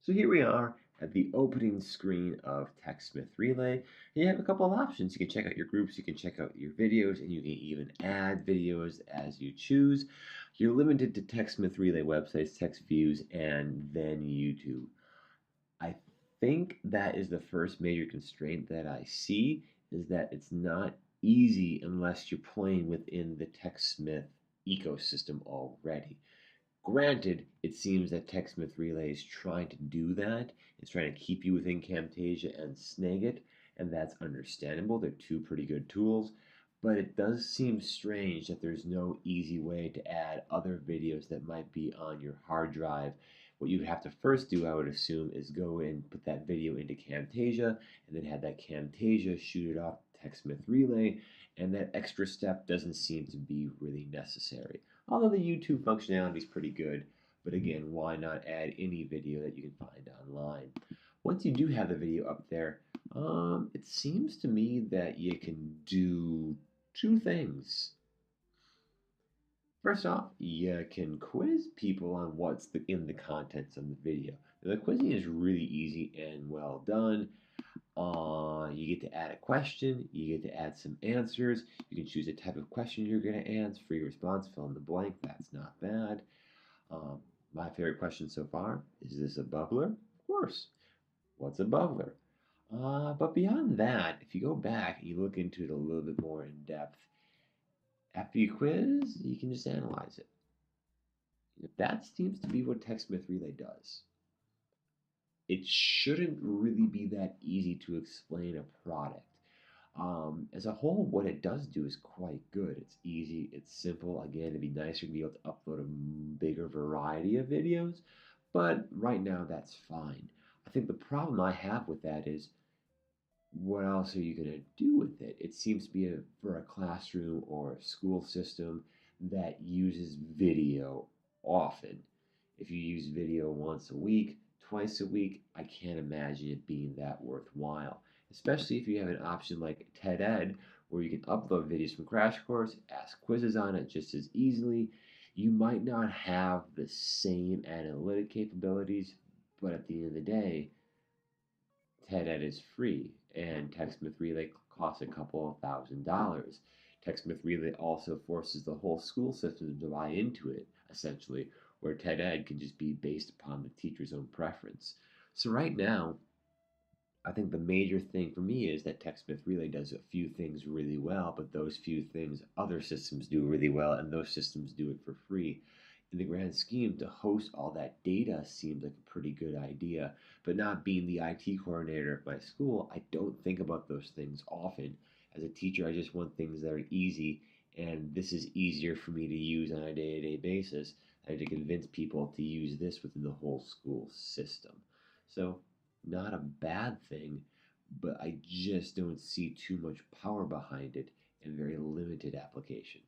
So here we are at the opening screen of TechSmith Relay. And you have a couple of options. You can check out your groups, you can check out your videos, and you can even add videos as you choose. You're limited to TechSmith Relay websites, text views, and then YouTube. I think that is the first major constraint that I see is that it's not easy unless you're playing within the TechSmith ecosystem already. Granted, it seems that TechSmith Relay is trying to do that. It's trying to keep you within Camtasia and Snagit, and that's understandable. They're two pretty good tools, but it does seem strange that there's no easy way to add other videos that might be on your hard drive. What you have to first do, I would assume, is go and put that video into Camtasia, and then have that Camtasia shoot it off TechSmith Relay, and that extra step doesn't seem to be really necessary. Although the YouTube functionality is pretty good, but again, why not add any video that you can find online? Once you do have the video up there, it seems to me that you can do two things. First off, you can quiz people on what's in the contents of the video. Now, the quizzing is really easy and well done. You get to add a question, you get to add some answers. You can choose the type of question you're going to answer, free response, fill in the blank. That's not bad. My favorite question so far, is this a bubbler? Of course. What's a bubbler? But beyond that, if you go back and you look into it a little bit more in depth, after you quiz, you can just analyze it. That seems to be what TechSmith Relay does. It shouldn't really be that easy to explain a product. As a whole, what it does do is quite good. It's easy, it's simple. Again, it'd be nicer to be able to upload a bigger variety of videos, but right now that's fine. I think the problem I have with that is what else are you going to do with it? It seems to be for a classroom or a school system that uses video often. If you use video once a week, twice a week, I can't imagine it being that worthwhile. Especially if you have an option like TED-Ed, where you can upload videos from Crash Course, ask quizzes on it just as easily. You might not have the same analytic capabilities, but at the end of the day, TED-Ed is free, and TechSmith Relay costs a couple of $1,000s. TechSmith Relay also forces the whole school system to buy into it, essentially, where TED-Ed can just be based upon the teacher's own preference. So right now, I think the major thing for me is that TechSmith Relay does a few things really well, but those few things other systems do really well, and those systems do it for free. In the grand scheme, to host all that data seems like a pretty good idea, but not being the IT coordinator of my school, I don't think about those things often. As a teacher, I just want things that are easy, and this is easier for me to use on a day-to-day basis and to convince people to use this within the whole school system. So not a bad thing, but I just don't see too much power behind it and very limited application.